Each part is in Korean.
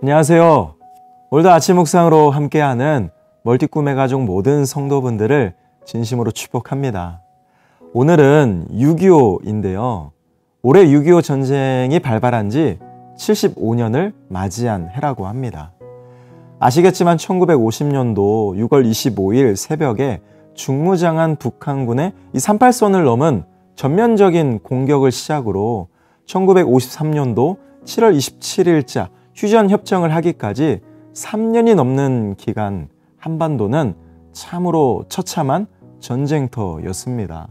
안녕하세요. 오늘도 아침 묵상으로 함께하는 멀티꿈의 가족 모든 성도분들을 진심으로 축복합니다. 오늘은 6.25인데요. 올해 6.25 전쟁이 발발한 지 75년을 맞이한 해라고 합니다. 아시겠지만 1950년도 6월 25일 새벽에 중무장한 북한군의 이 38선을 넘은 전면적인 공격을 시작으로 1953년도 7월 27일자 휴전협정을 하기까지 3년이 넘는 기간 한반도는 참으로 처참한 전쟁터였습니다.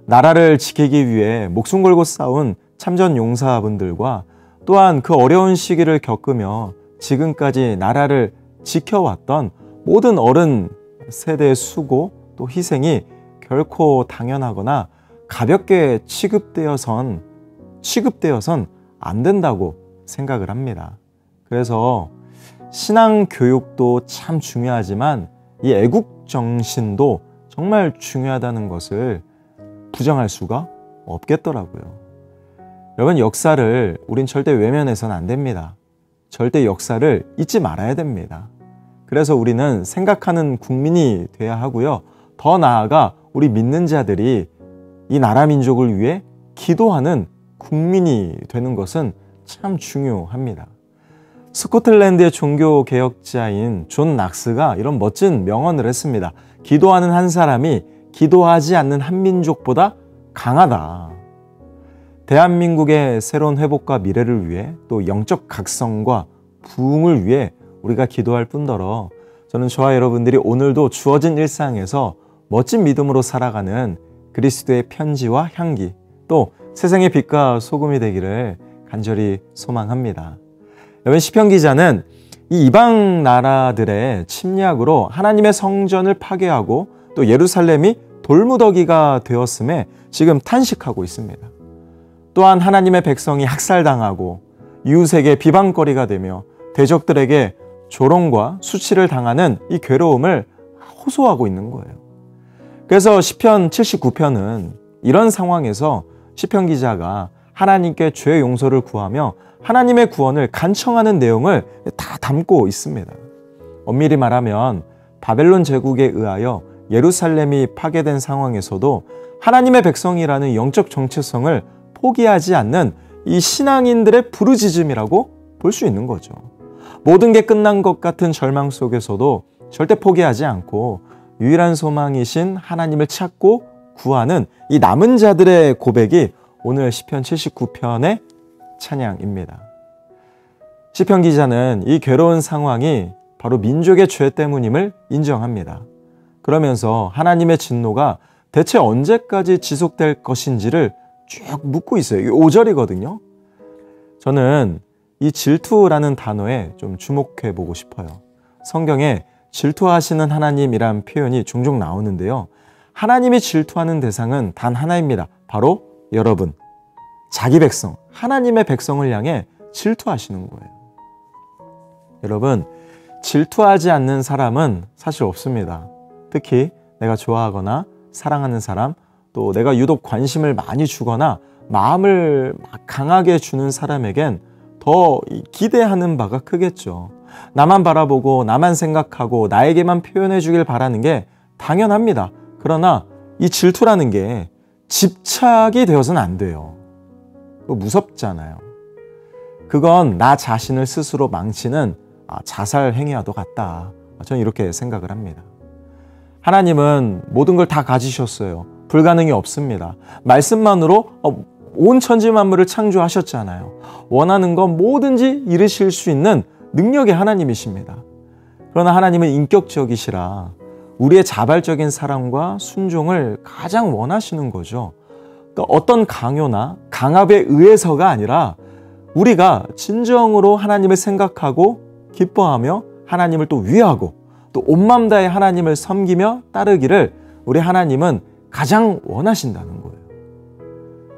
나라를 지키기 위해 목숨 걸고 싸운 참전 용사분들과 또한 그 어려운 시기를 겪으며 지금까지 나라를 지켜왔던 모든 어른 세대의 수고 또 희생이 결코 당연하거나 가볍게 취급되어선 안 된다고 생각을 합니다. 그래서 신앙 교육도 참 중요하지만 이 애국 정신도 정말 중요하다는 것을 부정할 수가 없겠더라고요. 여러분, 역사를 우린 절대 외면해서는 안 됩니다. 절대 역사를 잊지 말아야 됩니다. 그래서 우리는 생각하는 국민이 돼야 하고요. 더 나아가 우리 믿는 자들이 이 나라 민족을 위해 기도하는 국민이 되는 것은 참 중요합니다. 스코틀랜드의 종교개혁자인 존 낙스가 이런 멋진 명언을 했습니다. 기도하는 한 사람이 기도하지 않는 한 민족보다 강하다. 대한민국의 새로운 회복과 미래를 위해 또 영적 각성과 부흥을 위해 우리가 기도할 뿐더러 저는 저와 여러분들이 오늘도 주어진 일상에서 멋진 믿음으로 살아가는 그리스도의 편지와 향기 또 세상의 빛과 소금이 되기를 간절히 소망합니다. 여러분, 시편 기자는 이 이방 나라들의 침략으로 하나님의 성전을 파괴하고 또 예루살렘이 돌무더기가 되었음에 지금 탄식하고 있습니다. 또한 하나님의 백성이 학살당하고 이웃에게 비방거리가 되며 대적들에게 조롱과 수치를 당하는 이 괴로움을 호소하고 있는 거예요. 그래서 시편 79편은 이런 상황에서 시편 기자가 하나님께 죄 용서를 구하며 하나님의 구원을 간청하는 내용을 다 담고 있습니다. 엄밀히 말하면 바벨론 제국에 의하여 예루살렘이 파괴된 상황에서도 하나님의 백성이라는 영적 정체성을 포기하지 않는 이 신앙인들의 부르짖음이라고 볼 수 있는 거죠. 모든 게 끝난 것 같은 절망 속에서도 절대 포기하지 않고 유일한 소망이신 하나님을 찾고 구하는 이 남은 자들의 고백이 오늘 시편 79편의 찬양입니다. 시편 기자는 이 괴로운 상황이 바로 민족의 죄 때문임을 인정합니다. 그러면서 하나님의 진노가 대체 언제까지 지속될 것인지를 쭉 묻고 있어요. 이게 5절이거든요. 저는 이 질투라는 단어에 좀 주목해 보고 싶어요. 성경에 질투하시는 하나님이란 표현이 종종 나오는데요. 하나님이 질투하는 대상은 단 하나입니다. 바로 여러분, 자기 백성, 하나님의 백성을 향해 질투하시는 거예요. 여러분, 질투하지 않는 사람은 사실 없습니다. 특히 내가 좋아하거나 사랑하는 사람, 또 내가 유독 관심을 많이 주거나 마음을 강하게 주는 사람에겐 더 기대하는 바가 크겠죠. 나만 바라보고 나만 생각하고 나에게만 표현해 주길 바라는 게 당연합니다. 그러나 이 질투라는 게 집착이 되어서는 안 돼요. 그거 무섭잖아요. 그건 나 자신을 스스로 망치는 자살 행위와도 같다. 저는 이렇게 생각을 합니다. 하나님은 모든 걸 다 가지셨어요. 불가능이 없습니다. 말씀만으로 온 천지 만물을 창조하셨잖아요. 원하는 건 뭐든지 이루실 수 있는 능력의 하나님이십니다. 그러나 하나님은 인격적이시라 우리의 자발적인 사랑과 순종을 가장 원하시는 거죠. 그러니까 어떤 강요나 강압에 의해서가 아니라 우리가 진정으로 하나님을 생각하고 기뻐하며 하나님을 또 위하고 또 온 마음 다해 하나님을 섬기며 따르기를 우리 하나님은 가장 원하신다는 거예요.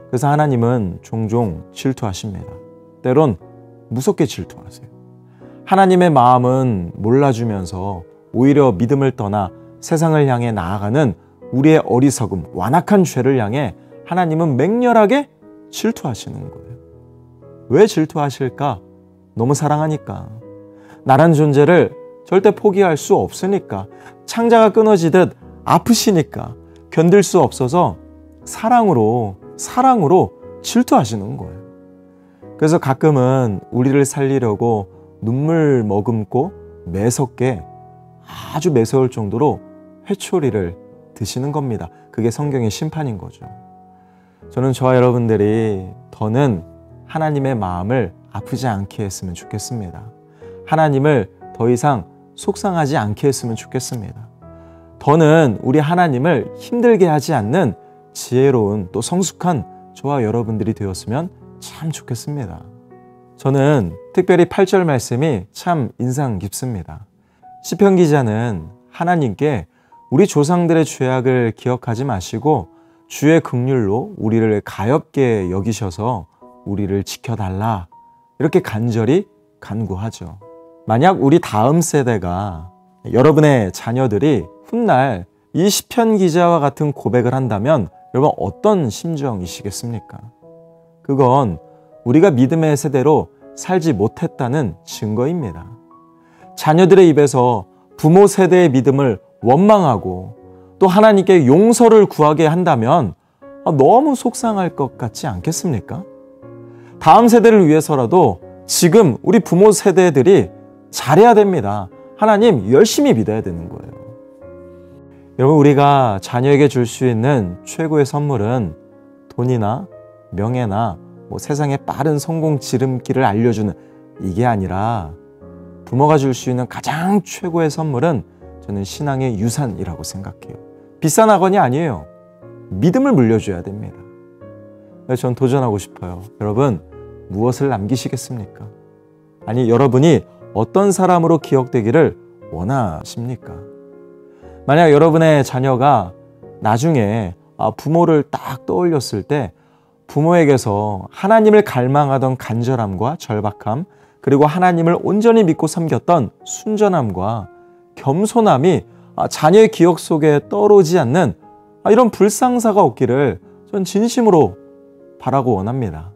그래서 하나님은 종종 질투하십니다. 때론 무섭게 질투하세요. 하나님의 마음은 몰라주면서 오히려 믿음을 떠나 세상을 향해 나아가는 우리의 어리석음, 완악한 죄를 향해 하나님은 맹렬하게 질투하시는 거예요. 왜 질투하실까? 너무 사랑하니까. 나란 존재를 절대 포기할 수 없으니까, 창자가 끊어지듯 아프시니까 견딜 수 없어서 사랑으로 질투하시는 거예요. 그래서 가끔은 우리를 살리려고 눈물 머금고 매섭게, 아주 매서울 정도로 회초리를 드시는 겁니다. 그게 성경의 심판인 거죠. 저는 저와 여러분들이 더는 하나님의 마음을 아프지 않게 했으면 좋겠습니다. 하나님을 더 이상 속상하지 않게 했으면 좋겠습니다. 더는 우리 하나님을 힘들게 하지 않는 지혜로운 또 성숙한 저와 여러분들이 되었으면 참 좋겠습니다. 저는 특별히 8절 말씀이 참 인상 깊습니다. 시편 기자는 하나님께 우리 조상들의 죄악을 기억하지 마시고 주의 긍휼로 우리를 가엾게 여기셔서 우리를 지켜달라, 이렇게 간절히 간구하죠. 만약 우리 다음 세대가, 여러분의 자녀들이 훗날 이 시편 기자와 같은 고백을 한다면 여러분 어떤 심정이시겠습니까? 그건 우리가 믿음의 세대로 살지 못했다는 증거입니다. 자녀들의 입에서 부모 세대의 믿음을 원망하고 또 하나님께 용서를 구하게 한다면 너무 속상할 것 같지 않겠습니까? 다음 세대를 위해서라도 지금 우리 부모 세대들이 잘해야 됩니다. 하나님 열심히 믿어야 되는 거예요. 여러분, 우리가 자녀에게 줄 수 있는 최고의 선물은 돈이나 명예나 세상의 빠른 성공 지름길을 알려주는 이게 아니라, 부모가 줄 수 있는 가장 최고의 선물은 저는 신앙의 유산이라고 생각해요. 비싼 학원이 아니에요. 믿음을 물려줘야 됩니다. 그래서 전 도전하고 싶어요. 여러분, 무엇을 남기시겠습니까? 아니, 여러분이 어떤 사람으로 기억되기를 원하십니까? 만약 여러분의 자녀가 나중에 부모를 딱 떠올렸을 때 부모에게서 하나님을 갈망하던 간절함과 절박함, 그리고 하나님을 온전히 믿고 섬겼던 순전함과 겸손함이 자녀의 기억 속에 떠오르지 않는 이런 불상사가 없기를 전 진심으로 바라고 원합니다.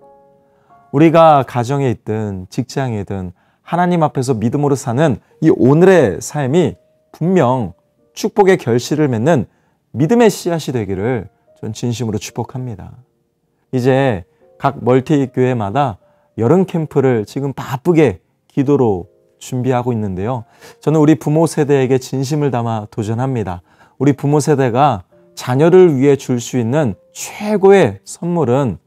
우리가 가정에 있든 직장이든 하나님 앞에서 믿음으로 사는 이 오늘의 삶이 분명 축복의 결실을 맺는 믿음의 씨앗이 되기를 전 진심으로 축복합니다. 이제 각 멀티교회마다 여름 캠프를 지금 바쁘게 기도로 준비하고 있는데요. 저는 우리 부모 세대에게 진심을 담아 도전합니다. 우리 부모 세대가 자녀를 위해 줄 수 있는 최고의 선물은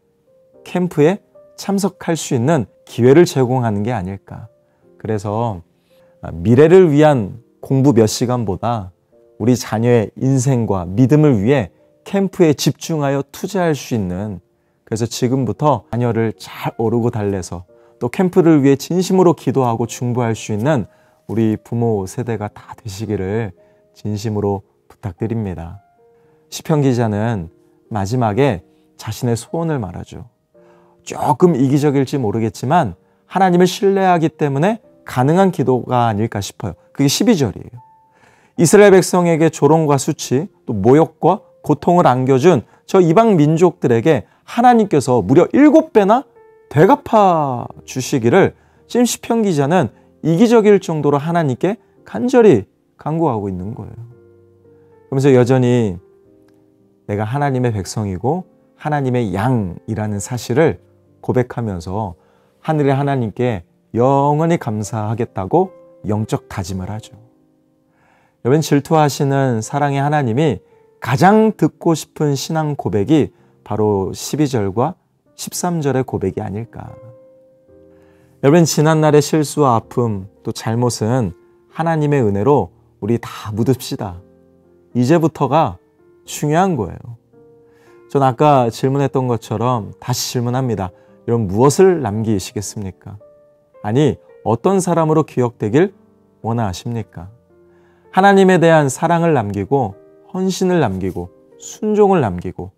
캠프에 참석할 수 있는 기회를 제공하는 게 아닐까. 그래서 미래를 위한 공부 몇 시간보다 우리 자녀의 인생과 믿음을 위해 캠프에 집중하여 투자할 수 있는, 그래서 지금부터 자녀를 잘 오르고 달래서 또 캠프를 위해 진심으로 기도하고 중보할 수 있는 우리 부모 세대가 다 되시기를 진심으로 부탁드립니다. 시편 기자는 마지막에 자신의 소원을 말하죠. 조금 이기적일지 모르겠지만 하나님을 신뢰하기 때문에 가능한 기도가 아닐까 싶어요. 그게 12절이에요. 이스라엘 백성에게 조롱과 수치, 또 모욕과 고통을 안겨준 저 이방 민족들에게 하나님께서 무려 7배나 되갚아 주시기를 지금 시편 기자는 이기적일 정도로 하나님께 간절히 간구하고 있는 거예요. 그러면서 여전히 내가 하나님의 백성이고 하나님의 양이라는 사실을 고백하면서 하늘의 하나님께 영원히 감사하겠다고 영적 다짐을 하죠. 여러분, 질투하시는 사랑의 하나님이 가장 듣고 싶은 신앙 고백이 바로 12절과 13절의 고백이 아닐까. 여러분, 지난날의 실수와 아픔 또 잘못은 하나님의 은혜로 우리 다 묻읍시다. 이제부터가 중요한 거예요. 전 아까 질문했던 것처럼 다시 질문합니다. 여러분, 무엇을 남기시겠습니까? 아니, 어떤 사람으로 기억되길 원하십니까? 하나님에 대한 사랑을 남기고 헌신을 남기고 순종을 남기고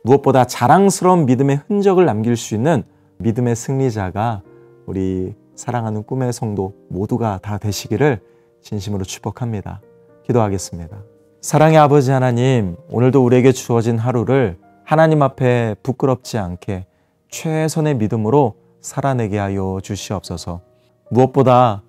무엇보다 자랑스러운 믿음의 흔적을 남길 수 있는 믿음의 승리자가 우리 사랑하는 꿈의 성도 모두가 다 되시기를 진심으로 축복합니다. 기도하겠습니다. 사랑의 아버지 하나님, 오늘도 우리에게 주어진 하루를 하나님 앞에 부끄럽지 않게 최선의 믿음으로 살아내게 하여 주시옵소서. 무엇보다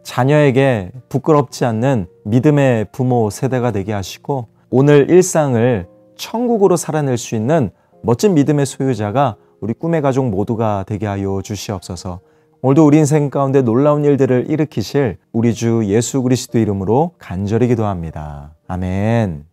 자녀에게 부끄럽지 않는 믿음의 부모 세대가 되게 하시고 오늘 일상을 천국으로 살아낼 수 있는 멋진 믿음의 소유자가 우리 꿈의 가족 모두가 되게 하여 주시옵소서. 오늘도 우리 인생 가운데 놀라운 일들을 일으키실 우리 주 예수 그리스도 이름으로 간절히 기도합니다. 아멘.